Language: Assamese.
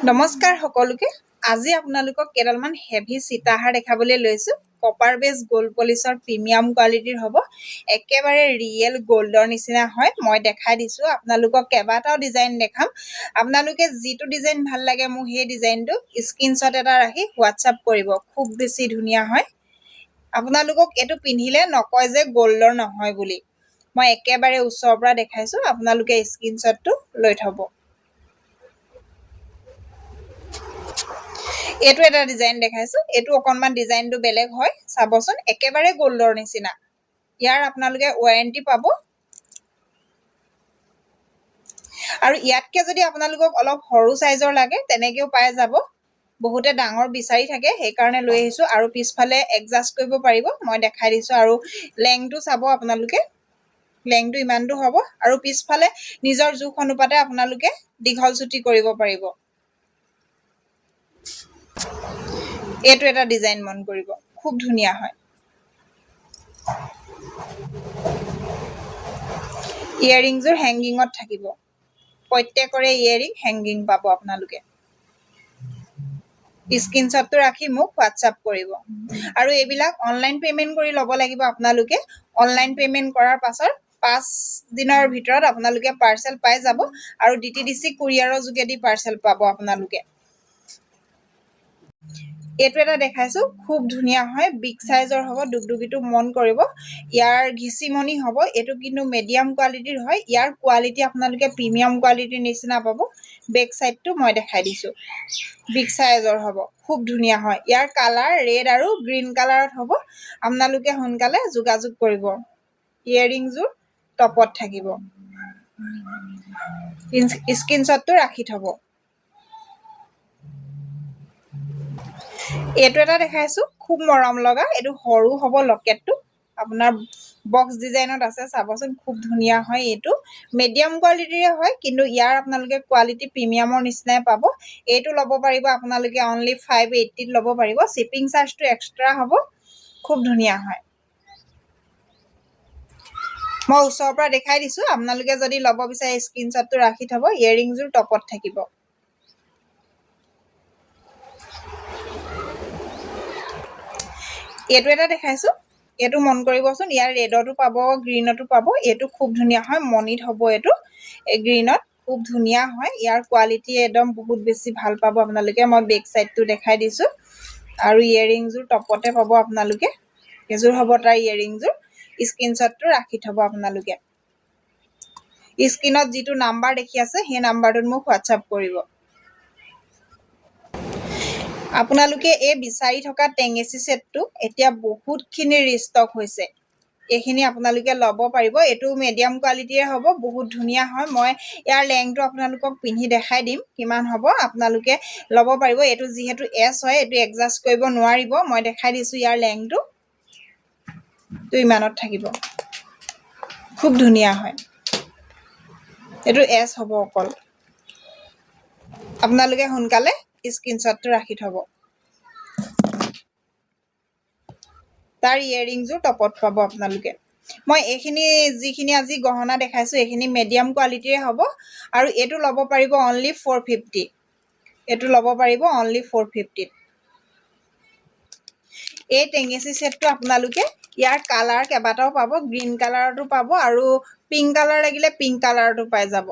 নমস্কাৰ সকলোকে আজি আপোনালোকক কেডালমান হেভি সীতাহাৰ দেখাবলৈ লৈছো কপাৰ বেস গোল্ড পলিশৰ প্ৰিমিয়াম কোৱালিটিৰ হ'ব একেবাৰে ৰিয়েল গোল্ডৰ নিচিনা হয় মই দেখাই দিছো আপোনালোকক কেবাটাও ডিজাইন দেখাম আপোনালোকে যিটো ডিজাইন ভাল লাগে মোক সেই ডিজাইনটো স্ক্ৰিনশ্বট এটা ৰাখি হোৱাটসঅ্যাপ কৰিব খুব বেছি ধুনীয়া হয় আপোনালোকক এটো পিন্ধিলে নকয় যে গোল্ডৰ নহয় বুলি মই একেবাৰে ওচৰৰ পৰা দেখাইছো আপোনালোকে স্ক্ৰিনশ্বটটো লৈ থব এটো এটা ডিজাইন দেখাইছো এটো অকনমান ডিজাইনটো বেলেগ হয় চাবচোন একেবাৰে গোল্ডৰ নিচিনা ইয়াৰ আপোনালোকে ওয়াৰেন্টি পাব আৰু ইয়াতকে যদি আপোনালোকক অলপ সৰু সাইজৰ লাগে তেনেকেও পাই যাব বহুতে ডাঙৰ বিচাৰি থাকে সেই কাৰণে লৈ আহিছো আৰু পিছফালে এডজাস্ট কৰিব পাৰিব মই দেখাই দিছো আৰু লেংটো চাব আপোনালোকে লেংটো ইমানটো হ'ব আৰু পিছফালে নিজৰ জোখ অনুপাতে আপোনালোকে দীঘল ছুটি কৰিব পাৰিব এটো এটা ডিজাইন মন কৰিব খুব ধুনীয়া হয় ইয়াৰিংজৰ হ্যাঙ্গিংত থাকিব প্ৰত্যেকৰে ইয়াৰিং হ্যাঙ্গিং পাব আপোনালোকে স্ক্ৰিনশ্বটটো ৰাখি মোক হোৱাটসঅ্যাপ কৰিব আৰু এইবিলাক অনলাইন পেমেন্ট কৰি ল'ব লাগিব আপোনালোকে অনলাইন পেমেন্ট কৰাৰ পাছত 5 দিনৰ ভিতৰত আপোনালোকে পাৰ্সেল পাই যাব আৰু ডিটিডিসি কুৰিয়াৰৰ যোগেদি পাৰ্সেল পাব আপোনালোকে এটো এটা দেখাইছো খুব ধুনীয়া হয় বিগ সাইজৰ হ'ব দুগদুগিটো মন কৰিব ইয়াৰ ঘিচিমনি হ'ব এটো কিন্তু মিডিয়াম কোৱালিটিৰ হয় ইয়াৰ কোৱালিটি আপোনালোকে প্ৰিমিয়াম কোৱালিটিৰ নিচিনা পাব বেক সাইডটো মই দেখাই দিছো বিগ সাইজৰ হ'ব খুব ধুনীয়া হয় ইয়াৰ কালাৰ ৰেড আৰু গ্ৰীন কালাৰত হ'ব আপোনালোকে সোনকালে যোগাযোগ কৰিব ইয়াৰিংজৰ টপত থাকিব স্ক্ৰিনশ্বটটো ৰাখি থব এটো এটা দেখাইছো খুব মৰম লগা এটো সৰু হ'ব লকেটটো আপোনাৰ বক্স ডিজাইনত আছে চাবচোন খুব ধুনীয়া হয় এটো মিডিয়াম কোৱালিটিৰে হয় কিন্তু ইয়াৰ আপোনালোকে কোৱালিটি প্ৰিমিয়ামৰ নিচিনাই পাব এটো ল'ব পাৰিব আপোনালোকে অনলি 580 ত ল'ব পাৰিব শিপিং চাৰ্জটো এক্সট্ৰা হ'ব খুব ধুনীয়া হয় মই ওচৰৰ পৰা দেখাই দিছো আপোনালোকে যদি ল'ব বিচাৰে স্ক্ৰিনশ্বটটো ৰাখি থব ইয়াৰিংজৰ টপত থাকিব এটো এটা দেখাইছো এটো মন কৰিবচোন ইয়াৰ ৰেডটো পাব গ্ৰীনটো পাব এটো খুব ধুনীয়া হয় মনিত হ'ব এটো গ্ৰীনত খুব ধুনীয়া হয় ইয়াৰ কোৱালিটি একদম বহুত বেছি ভাল পাব আপোনালোকে মই বেক সাইডটো দেখাই দিছো আৰু ইয়াৰিংজৰ টপতে পাব আপোনালোকে এজোৰ হ'ব তাৰ ইয়াৰিংজৰ স্ক্ৰিনশ্বটটো ৰাখি থব আপোনালোকে স্ক্ৰিনত যিটো নাম্বাৰ দেখি আছে সেই নাম্বাৰটোত মোক হোৱাটসঅ্যাপ কৰিব আপোনালোকে এই বিচাৰি থকা টেঙেচি সেটটো এতিয়া বহুতখিনি ৰিষ্টক হৈছে এইখিনি আপোনালোকে ল'ব পাৰিব এটো মিডিয়াম কোৱালিটিৰ হ'ব বহুত ধুনীয়া হয় মই ইয়াৰ লেংটো আপোনালোকক পিন্ধি দেখাই দিম কিমান হ'ব আপোনালোকে ল'ব পাৰিব এটো যিহেতু এস হয় এটো এডজাস্ট কৰিব নোৱাৰিব মই দেখাই দিছো ইয়াৰ লেংটো তো ইমানত থাকিব খুব ধুনীয়া হয় এটো এস হ'ব অকল আপোনালোকে সোনকালে স্ক্ৰিনশ্বটটো ৰাখি থব তাৰ ইয়াৰিংজৰ টপত পাব আপোনালোকে মই এইখিনি যিখিনি আজি গহনা দেখাইছো এইখিনি মিডিয়াম কোৱালিটিৰে হ'ব আৰু এটো ল'ব পাৰিব অনলি 450 এটো ল'ব পাৰিব অনলি 450 এই টেঙেচি সেটটো আপোনালোকে ইয়াৰ কালাৰ কেবাটাও পাব গ্ৰীন কালাৰটো পাব আৰু পিংক কালাৰ লাগিলে পিংক কালাৰটো পাই যাব